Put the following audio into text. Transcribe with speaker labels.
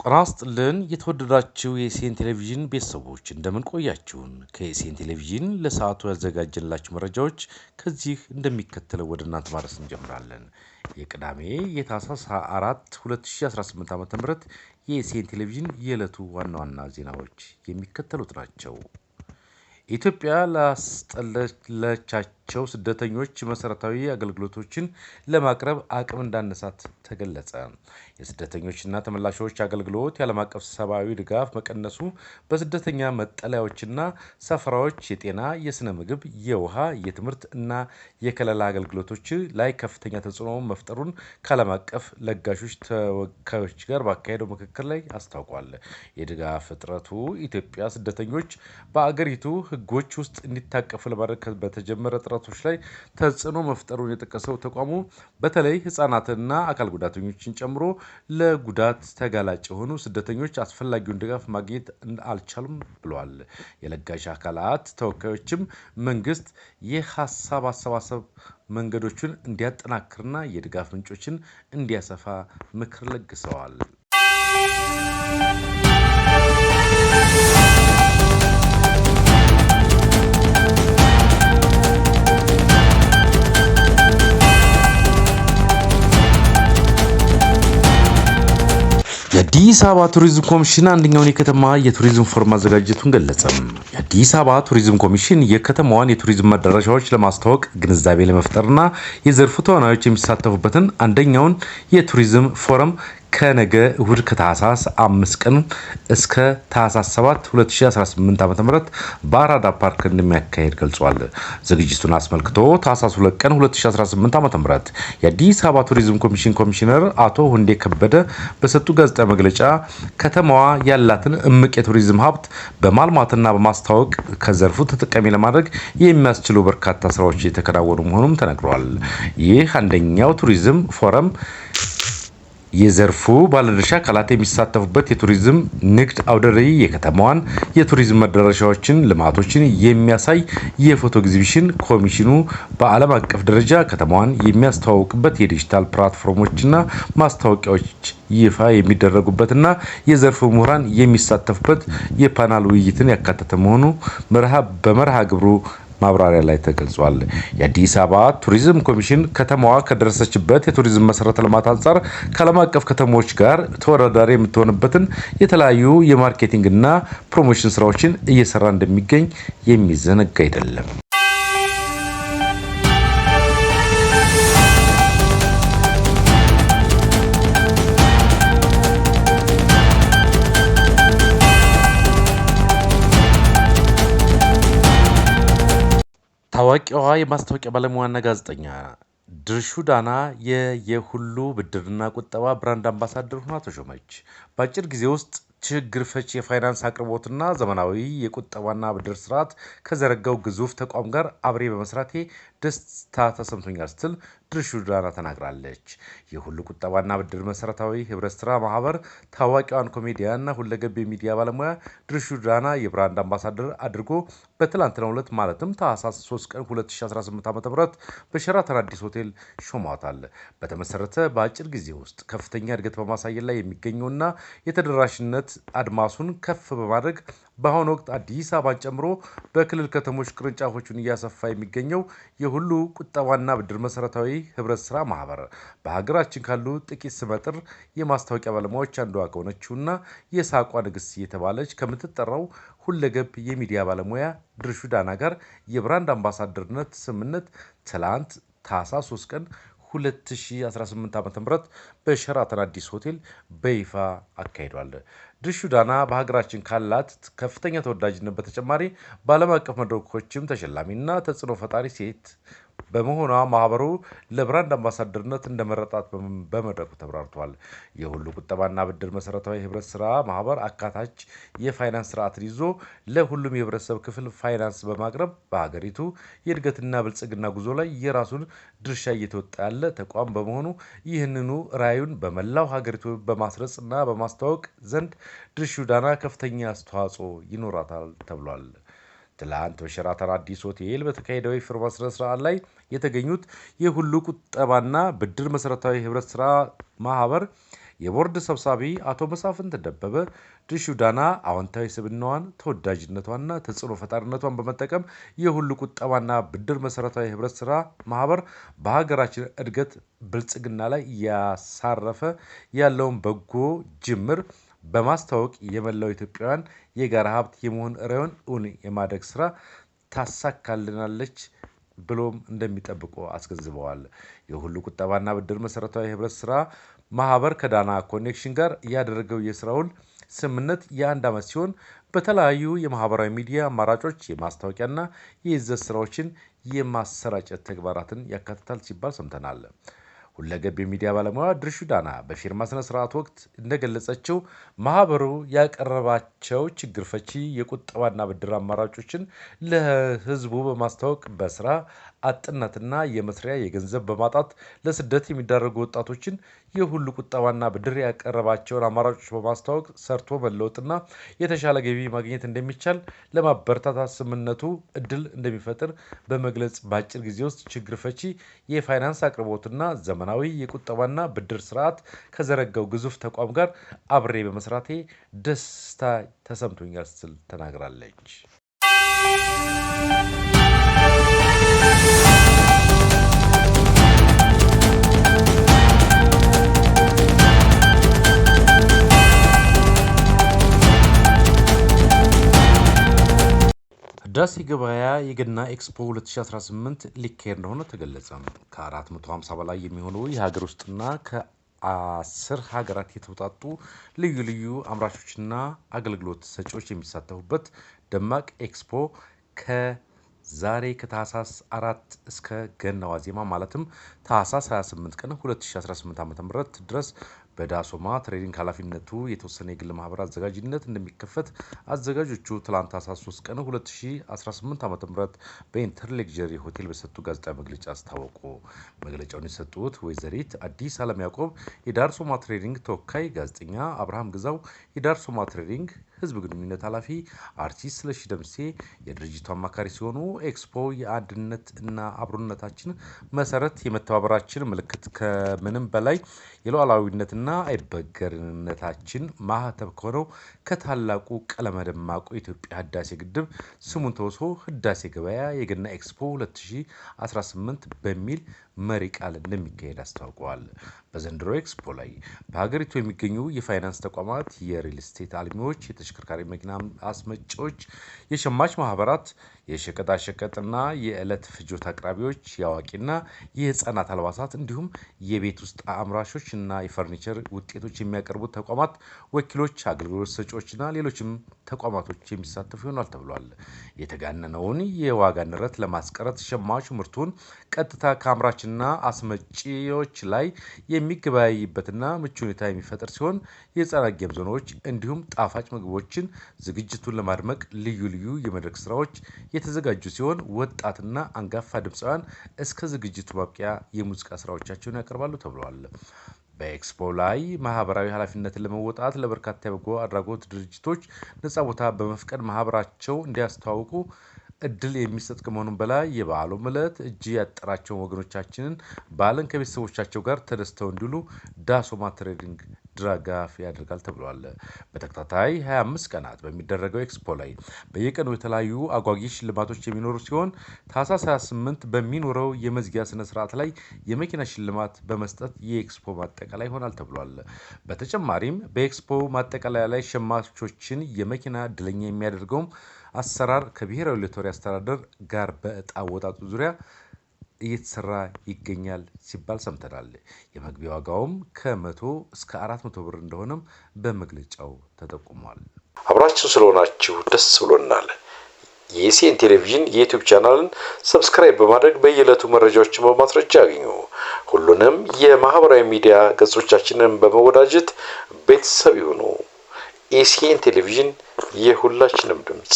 Speaker 1: ጤና ይስጥልን የተወደዳችሁ የኤስኤን ቴሌቪዥን ቤተሰቦች እንደምን ቆያችሁን? ከኤስኤን ቴሌቪዥን ለሰዓቱ ያዘጋጀንላችሁ መረጃዎች ከዚህ እንደሚከተለው ወደ እናንተ ማድረስ እንጀምራለን። የቅዳሜ የታህሳስ 4 2018 ዓ.ም የኤስኤን ቴሌቪዥን የዕለቱ ዋና ዋና ዜናዎች የሚከተሉት ናቸው። ኢትዮጵያ ላስጠለቻቸው ስደተኞች መሰረታዊ አገልግሎቶችን ለማቅረብ አቅም እንዳነሳት ተገለጸ። የስደተኞችና ተመላሾች አገልግሎት የዓለም አቀፍ ሰብአዊ ድጋፍ መቀነሱ በስደተኛ መጠለያዎችና ሰፈራዎች የጤና፣ የስነ ምግብ፣ የውሃ፣ የትምህርት እና የከለላ አገልግሎቶች ላይ ከፍተኛ ተጽዕኖ መፍጠሩን ከዓለም አቀፍ ለጋሾች ተወካዮች ጋር ባካሄደው ምክክር ላይ አስታውቋል። የድጋፍ እጥረቱ ኢትዮጵያ ስደተኞች በአገሪቱ ህጎች ውስጥ እንዲታቀፉ ለማድረግ በተጀመረ ጥረቶች ላይ ተጽዕኖ መፍጠሩን የጠቀሰው ተቋሙ በተለይ ህጻናትና አካል ጉዳተኞችን ጨምሮ ለጉዳት ተጋላጭ የሆኑ ስደተኞች አስፈላጊውን ድጋፍ ማግኘት አልቻሉም ብለዋል። የለጋሽ አካላት ተወካዮችም መንግስት የሀሳብ አሰባሰብ መንገዶችን እንዲያጠናክርና የድጋፍ ምንጮችን እንዲያሰፋ ምክር ለግሰዋል። የአዲስ አበባ ቱሪዝም ኮሚሽን አንደኛውን የከተማ የቱሪዝም ፎረም ማዘጋጀቱን ገለጸ። የአዲስ አበባ ቱሪዝም ኮሚሽን የከተማዋን የቱሪዝም መዳረሻዎች ለማስተዋወቅ ግንዛቤ ለመፍጠርና የዘርፉ ተዋናዮች የሚሳተፉበትን አንደኛውን የቱሪዝም ፎረም ከነገ እሁድ ከታህሳስ 5 ቀን እስከ ታህሳስ 7 2018 ዓ.ም በአራዳ ፓርክ እንደሚያካሄድ ገልጿል። ዝግጅቱን አስመልክቶ ታህሳስ 2 ቀን 2018 ዓ.ም የአዲስ አበባ ቱሪዝም ኮሚሽን ኮሚሽነር አቶ ሁንዴ ከበደ በሰጡ ጋዜጣዊ መግለጫ ከተማዋ ያላትን እምቅ የቱሪዝም ሀብት በማልማትና በማስተዋወቅ ከዘርፉ ተጠቃሚ ለማድረግ የሚያስችሉ በርካታ ስራዎች እየተከናወኑ መሆኑም ተነግሯል። ይህ አንደኛው ቱሪዝም ፎረም የዘርፉ ባለድርሻ አካላት የሚሳተፉበት የቱሪዝም ንግድ አውደ ርዕይ፣ የከተማዋን የቱሪዝም መዳረሻዎችን ልማቶችን የሚያሳይ የፎቶ ኤግዚቢሽን፣ ኮሚሽኑ በዓለም አቀፍ ደረጃ ከተማዋን የሚያስተዋውቅበት የዲጂታል ፕላትፎርሞችና ማስታወቂያዎች ይፋ የሚደረጉበትና የዘርፉ ምሁራን የሚሳተፉበት የፓናል ውይይትን ያካተተ መሆኑ በመርሃ ግብሩ ማብራሪያ ላይ ተገልጿል። የአዲስ አበባ ቱሪዝም ኮሚሽን ከተማዋ ከደረሰችበት የቱሪዝም መሰረተ ልማት አንጻር ከዓለም አቀፍ ከተሞች ጋር ተወዳዳሪ የምትሆንበትን የተለያዩ የማርኬቲንግና ፕሮሞሽን ስራዎችን እየሰራ እንደሚገኝ የሚዘነጋ አይደለም። ታዋቂዋ የማስታወቂያ ባለሙያና ጋዜጠኛ ድርሹ ዳና የሁሉ ብድርና ቁጠባ ብራንድ አምባሳደር ሆና ተሾመች። በአጭር ጊዜ ውስጥ ችግር ፈቺ የፋይናንስ አቅርቦትና ዘመናዊ የቁጠባና ብድር ስርዓት ከዘረጋው ግዙፍ ተቋም ጋር አብሬ በመስራቴ ደስታ ተሰምቶኛል ስትል ድርሹ ዳና ተናግራለች። የሁሉ ቁጠባና ብድር መሰረታዊ ህብረት ስራ ማህበር ታዋቂዋን ኮሜዲያንና ሁለገብ የሚዲያ ባለሙያ ድርሹ ዳና የብራንድ አምባሳደር አድርጎ በትላንትናው ዕለት ማለትም ታህሳስ 3 ቀን 2018 ዓ.ም በሸራተን አዲስ ሆቴል ሾሟታል። በተመሰረተ በአጭር ጊዜ ውስጥ ከፍተኛ እድገት በማሳየት ላይ የሚገኘውና የተደራሽነት አድማሱን ከፍ በማድረግ በአሁኑ ወቅት አዲስ አበባን ጨምሮ በክልል ከተሞች ቅርንጫፎቹን እያሰፋ የሚገኘው የሁሉ ቁጠባና ብድር መሰረታዊ ህብረት ስራ ማህበር በሀገራችን ካሉ ጥቂት ስመጥር የማስታወቂያ ባለሙያዎች አንዷ ከሆነችውና የሳቋ ንግስት እየተባለች ከምትጠራው ሁለገብ የሚዲያ ባለሙያ ድርሹ ዳና ጋር የብራንድ አምባሳደርነት ስምምነት ትላንት ታህሳስ 3 ቀን 2018 ዓ.ም በሸራተን አዲስ ሆቴል በይፋ አካሂዷል። ድርሹ ዳና በሀገራችን ካላት ከፍተኛ ተወዳጅነት በተጨማሪ በዓለም አቀፍ መድረኮችም ተሸላሚና ተጽዕኖ ፈጣሪ ሴት በመሆኗ ማህበሩ ለብራንድ አምባሳደርነት እንደመረጣት በመድረኩ ተብራርቷል። የሁሉ ቁጠባና ብድር መሰረታዊ ህብረት ስራ ማህበር አካታች የፋይናንስ ስርዓትን ይዞ ለሁሉም የህብረተሰብ ክፍል ፋይናንስ በማቅረብ በሀገሪቱ የእድገትና ብልጽግና ጉዞ ላይ የራሱን ድርሻ እየተወጣ ያለ ተቋም በመሆኑ ይህንኑ ራዕዩን በመላው ሀገሪቱ በማስረጽና በማስተዋወቅ ዘንድ ድርሹ ዳና ከፍተኛ አስተዋጽኦ ይኖራታል ተብሏል። ትላንት በሸራተን አዲስ ሆቴል በተካሄደው የፊርማ ስነ ስርዓት ላይ የተገኙት የሁሉ ቁጠባና ብድር መሰረታዊ ህብረት ስራ ማህበር የቦርድ ሰብሳቢ አቶ መሳፍንት ደበበ ድርሹ ዳና አዎንታዊ ስብዕናዋን ተወዳጅነቷንና ተጽዕኖ ፈጣሪነቷን በመጠቀም የሁሉ ቁጠባና ብድር መሰረታዊ ህብረት ስራ ማህበር በሀገራችን እድገት ብልጽግና ላይ ያሳረፈ ያለውን በጎ ጅምር በማስተዋወቅ የመላው ኢትዮጵያውያን የጋራ ሀብት የመሆን ራዕዩን እውን የማድረግ ስራ ታሳካልናለች ብሎም እንደሚጠብቁ አስገንዝበዋል። የሁሉ ቁጠባና ብድር መሰረታዊ ህብረት ስራ ማህበር ከዳና ኮኔክሽን ጋር ያደረገው የስራውን ስምምነት የአንድ ዓመት ሲሆን በተለያዩ የማህበራዊ ሚዲያ አማራጮች የማስታወቂያና የይዘት ስራዎችን የማሰራጨት ተግባራትን ያካትታል ሲባል ሰምተናል። ሁለገብ የሚዲያ ባለሙያ ድርሹ ዳና በፊርማ ስነ ስርዓት ወቅት እንደገለጸችው ማህበሩ ያቀረባቸው ችግር ፈቺ የቁጠባና ብድር አማራጮችን ለህዝቡ በማስተዋወቅ በስራ አጥነትና የመስሪያ የገንዘብ በማጣት ለስደት የሚዳረጉ ወጣቶችን የሁሉ ቁጠባና ብድር ያቀረባቸውን አማራጮች በማስተዋወቅ ሰርቶ መለወጥና የተሻለ ገቢ ማግኘት እንደሚቻል ለማበረታታት ስምምነቱ እድል እንደሚፈጥር በመግለጽ በአጭር ጊዜ ውስጥ ችግር ፈቺ የፋይናንስ አቅርቦትና ዘመናዊ የቁጠባና ብድር ስርዓት ከዘረጋው ግዙፍ ተቋም ጋር አብሬ በመስራቴ ደስታ ተሰምቶኛል ስትል ተናግራለች። ህዳሴ ገበያ የገና ኤክስፖ 2018 ሊካሄድ እንደሆነ ተገለጸ። ከ450 በላይ የሚሆኑ የሀገር ውስጥና ከ10 ሀገራት የተውጣጡ ልዩ ልዩ አምራቾችና አገልግሎት ሰጪዎች የሚሳተፉበት ደማቅ ኤክስፖ ዛሬ ከታህሳስ 4 እስከ ገና ዋዜማ ማለትም ታህሳስ 28 ቀን 2018 ዓ.ም ድረስ በዳሶማ ትሬዲንግ ኃላፊነቱ የተወሰነ የግል ማህበር አዘጋጅነት እንደሚከፈት አዘጋጆቹ ትላንት ታህሳስ 3 ቀን 2018 ዓ.ም በኢንተርሌክዠሪ ሆቴል በሰጡ ጋዜጣዊ መግለጫ አስታወቁ። መግለጫውን የሰጡት ወይዘሪት አዲስ አለም ያዕቆብ የዳርሶማ ትሬዲንግ ተወካይ፣ ጋዜጠኛ አብርሃም ግዛው የዳርሶማ ትሬዲንግ ህዝብ ግንኙነት ኃላፊ፣ አርቲስት ስለሺ ደምሴ የድርጅቱ አማካሪ ሲሆኑ ኤክስፖ የአንድነት እና አብሮነታችን መሰረት የመተባበራችን ምልክት ከምንም በላይ የሉዓላዊነትና አይበገርነታችን ማህተብ ከሆነው ከታላቁ ቀለመ ደማቁ የኢትዮጵያ ህዳሴ ግድብ ስሙን ተወሶ ህዳሴ ገበያ የገና ኤክስፖ 2018 በሚል መሪ ቃል እንደሚካሄድ አስታውቀዋል። በዘንድሮ ኤክስፖ ላይ በሀገሪቱ የሚገኙ የፋይናንስ ተቋማት፣ የሪል ስቴት አልሚዎች፣ የተሽከርካሪ መኪና አስመጪዎች፣ የሸማች ማህበራት፣ የሸቀጣሸቀጥና የዕለት ፍጆታ አቅራቢዎች፣ የአዋቂና የህፃናት አልባሳት እንዲሁም የቤት ውስጥ አምራቾች እና የፈርኒቸር ውጤቶች የሚያቀርቡ ተቋማት ወኪሎች፣ አገልግሎት ሰጪዎችና ሌሎችም ተቋማቶች የሚሳተፉ ይሆናል ተብሏል። የተጋነነውን የዋጋ ንረት ለማስቀረት ሸማቹ ምርቱን ቀጥታ ከአምራችና አስመጪዎች ላይ የሚገበያይበትና ምቹ ሁኔታ የሚፈጥር ሲሆን የህፃናት ጌም ዞኖች እንዲሁም ጣፋጭ ምግቦችን ዝግጅቱን ለማድመቅ ልዩ ልዩ የመድረክ ስራዎች የተዘጋጁ ሲሆን ወጣትና አንጋፋ ድምፃውያን እስከ ዝግጅቱ ማብቂያ የሙዚቃ ስራዎቻቸውን ያቀርባሉ ተብሏል። በኤክስፖ ላይ ማህበራዊ ኃላፊነትን ለመወጣት ለበርካታ የበጎ አድራጎት ድርጅቶች ነፃ ቦታ በመፍቀድ ማህበራቸው እንዲያስተዋውቁ እድል የሚሰጥ ከመሆኑም በላይ የበዓሉ ዕለት እጅ ያጠራቸውን ወገኖቻችንን በዓልን ከቤተሰቦቻቸው ጋር ተደስተው እንዲሉ ዳሶማ ትሬዲንግ ድጋፍ ያደርጋል ተብሏል። በተከታታይ 25 ቀናት በሚደረገው ኤክስፖ ላይ በየቀኑ የተለያዩ አጓጊ ሽልማቶች የሚኖሩ ሲሆን ታህሳስ 28 በሚኖረው የመዝጊያ ስነ ስርዓት ላይ የመኪና ሽልማት በመስጠት የኤክስፖ ማጠቃለያ ይሆናል ተብሏል። በተጨማሪም በኤክስፖ ማጠቃለያ ላይ ሸማቾችን የመኪና እድለኛ የሚያደርገውም አሰራር ከብሔራዊ ሎተሪ አስተዳደር ጋር በዕጣ አወጣጡ ዙሪያ እየተሰራ ይገኛል ሲባል ሰምተናል። የመግቢያ ዋጋውም ከ100 እስከ 400 ብር እንደሆነም በመግለጫው ተጠቁሟል። አብራችሁ ስለሆናችሁ ደስ ብሎናል። የኤሲኤን ቴሌቪዥን የዩቲዩብ ቻናልን ሰብስክራይብ በማድረግ በየዕለቱ መረጃዎችን በማስረጃ ያገኙ። ሁሉንም የማህበራዊ ሚዲያ ገጾቻችንን በመወዳጀት ቤተሰብ ይሁኑ። ኤሲኤን ቴሌቪዥን የሁላችንም ድምጽ